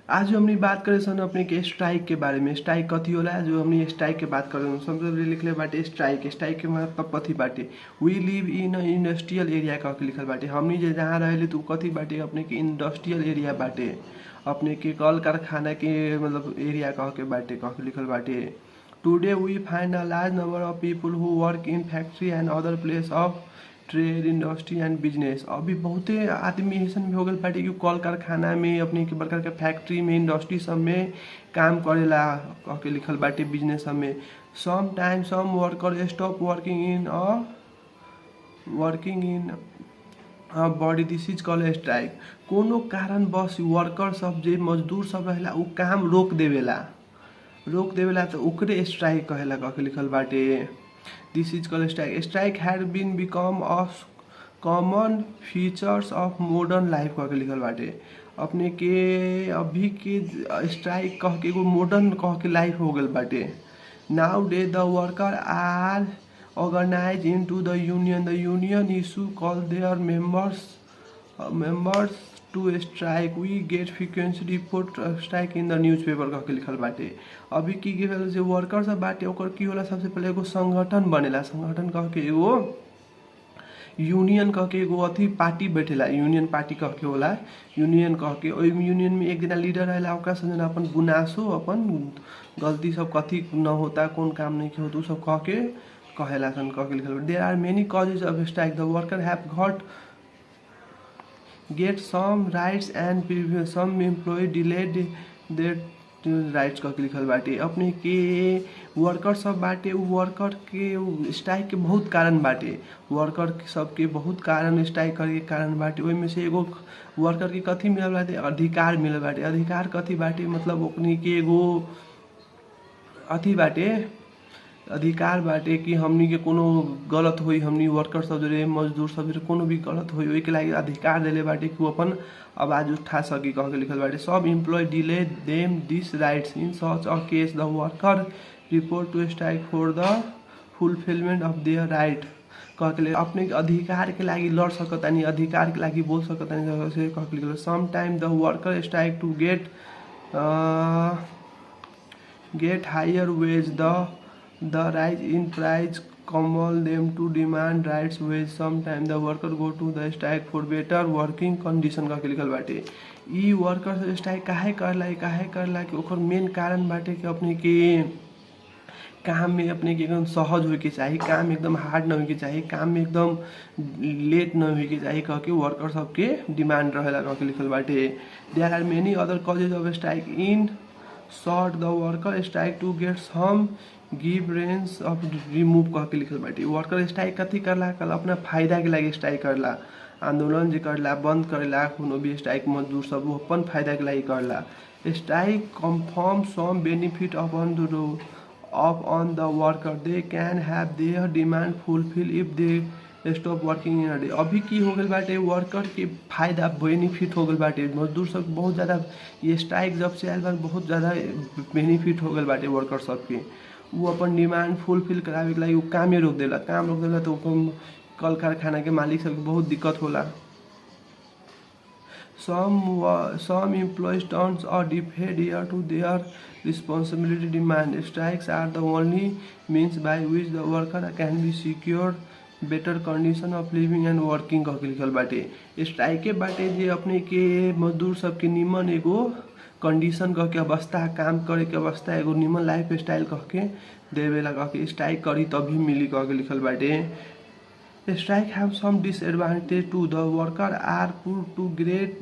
आज हमनी बात करे सन अपने के स्ट्राइक के बारे में। स्ट्राइक कथी होला? जो हमनी स्ट्राइक के बात करे सबसे पहले लिखले बाटे स्ट्राइक। स्ट्राइक के मतलब कथी बाटे? We live in industrial area कह के लिखल बाटे। हमनी जे जहाँ रहेले तो कथी बाटे? अपने के इंडस्ट्रियल एरिया बाटे, अपने के कल कारखाना के मतलब एरिया कह के बाटे, कह के लिखल बाटे। Today we find a large number of people who work in factory and other place of trade industry and business. अभी बहुते आदमी ऐसा भी हो गल बाटे कि कल कारखाना में, अपने के बड़का फैक्ट्री में, इंडस्ट्री सब में काम करेला कह के लिखल बाटे, बिजनेस सब में। सम टाइम सम worker stop working in body, this is called strike. कोनो कारण बस वर्कर सब जे मजदूर सब रहेला उ काम रोक देवेला तो ओकरे स्ट्राइक कहेला कह के लिखल बाटे। This is called strike. Strike had been become of common features of modern life कह के लिखल बाटे। अपने के अभी के स्ट्राइक कह के एगो मॉडर्न कह के लाइफ हो गल बाटे। Now day the worker are organized into the union. The union issue call their members to strike. We get frequency report strike in the newspaper कह के लिखल बाटे। अभी की भेल जे वर्कर सब बाटे ओकर की होला? सबसे पहले एगो संगठन बनेला। संगठन कह के एगो यूनियन कह के एगो अथी पार्टी बैठेला, यूनियन पार्टी कह के होला। यूनियन कह के ओइ यूनियन में एक जना लीडर रहेला, ओकरा से जना अपन गुनासो, अपन गलती सब कथी न होता, कौन काम नहीं होता, सब कह के कहेला सन कह के लिखल। There are many causes of strike. The worker have got get some rights and some employ delayed their rights कह के लिखल बाटे। अपने के वर्कर सब बाटे, उ वर्कर के स्ट्राइक के बहुत कारण बाटे। वर्कर सबके बहुत कारण स्ट्राइक करे के कारण बाटे। ओहि में से एगो वर्कर के कथी मिलल बाटे? अधिकार मिलल बाटे। अधिकार कथी बाटे? मतलब ओकनी के एगो अथी बाटे, अधिकार बाटे कि हमनी के कोनो गलत होई, हमनी वर्कर सब जो मजदूर सब जो कोनो भी गलत होई ओई के लागि अधिकार देले बाटे कि वो अपन आवाज उठा सकी कह के लिखल बाटे। सब एम्प्लॉय डिले देम दिस rights in such a case the worker report to strike for the fulfilment of their right कह के अपने अधिकार के लागि लड़ सकतानी, अधिकार के लागि बोल सकतानी से कह के लिखल। Some time the worker strike to get higher wage. The rise in price compel them to demand rights wage. Sometimes the worker go to the strike for better working condition कह के लिखल बाटे। ई वर्कर स्ट्राइक काहे करला कि ओकर main कारण बाटे कि अपने के काम में अपने के एकदम सहज होके चाहिए, काम एकदम हार्ड न होके चाहिए, काम में एकदम लेट न होके चाहिए कह के वर्कर सबके डिमांड रहेला कह के लिखल बाटे। There are many other causes of strike. In short the worker strike to get some give range of remove कह के लिखल बाटे। वर्कर स्ट्राइक कथी करला? कल अपना फायदा के लागि स्ट्राइक करला, आंदोलन जे करला, बंद करेला कोनो भी स्ट्राइक मजदूर सब अपन फायदा के लागि करला। स्ट्राइक कन्फर्म सम benefit on the worker. They can have their demand fulfil if they stop working in a day. अभी की हो गल बाटे? वर्कर के फायदा बेनिफिट हो गल बाटे। मजदूर सब बहुत ज़्यादा ये स्ट्राइक जब से आयल बा बहुत ज़्यादा बेनिफिट हो गल बाटे वर्कर सबके। वो अपन डिमांड फुलफिल करावे के लागि वो कामे रोक देला। काम रोक देला तो कल कारखाना के मालिक सबके बहुत दिक्कत होला। Some employees turns a deaf ear to their responsibility demand. Strikes are the only means by which the worker can be secured better condition of living and working कह के लिखल बाटे। स्ट्राइक के बाटे जे अपने के मजदूर सबके निमन एगो कंडीशन कह के अवस्था, काम करे के अवस्था, एगो निमन लाइफ स्टाइल कह के देवेला कह के स्ट्राइक करी तभी मिली कह के लिखल बाटे। Strike have some disadvantage to the worker are put to great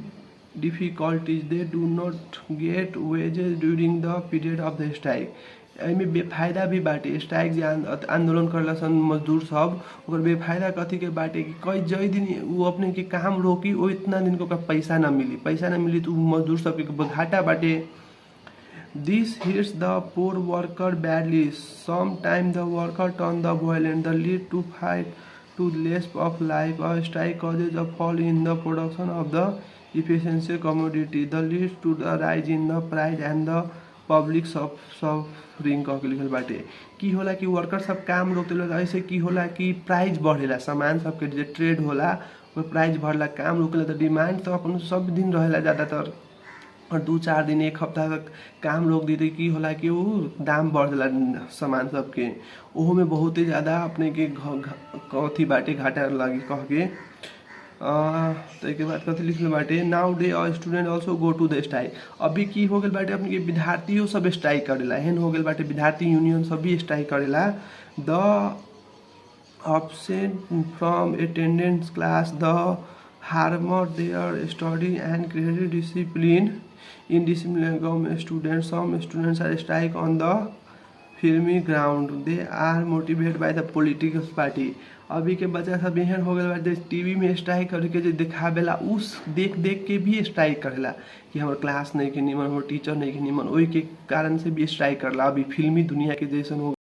difficulties. They do not get wages during the period of the strike. एमे बेफायदा भी बाटे। स्ट्राइक जे आंदोलन करला सन मजदूर सब, ओकर बेफायदा कथी के बाटे कि कई जई दिन वो अपने के काम रोकी ओ इतना दिन को पैसा ना मिली तो मजदूर सब के घाटा बाटे। दिस hits the poor worker badly. Some time the worker turn the violent. The lead to fight to less of life. A strike causes a fall in the production of the efficiency commodity. The leads to the rise in the price and the public suffering कह के लिखल बाटे। की होला कि worker सब काम रोक देला, ऐसे की होला कि प्राइस बढ़ेला, सामान सबके जे ट्रेड होला वो प्राइस बढ़ला, काम रोकेला तो डिमांड तो अपन सब दिन रहेला ज़्यादातर। और 2-4 दिन 1 हफ्ता तक काम रोक दी की होला कि उ दाम बढ़ जाला सामान सबके, ओहो में बहुत ही ज़्यादा अपने के कथी बाटे घाटा लागी कह के। ताहिके बाद कथी लिखले बाटे, now day student also go to the strike. अभी की हो गल बाटे अपने के विद्यार्थियों सब स्ट्राइक करेला, एहन हो गल बाटे विद्यार्थी यूनियन सब भी स्ट्राइक करेला। द absent from attendance class, the harm their study and create discipline in discipline students. Some students are strike on the filmy ground. They are motivated by the political party. अभी के बच्चा सब एहन हो गए बाटे टीवी में स्ट्राइक करके जो दिखावेला उस देख देख के भी स्ट्राइक करेला कि हमारे क्लास नहीं के निमन, हमारे टीचर नहीं के निमन, वही के कारण से भी स्ट्राइक करला। अभी फिल्मी दुनिया के जैसन हो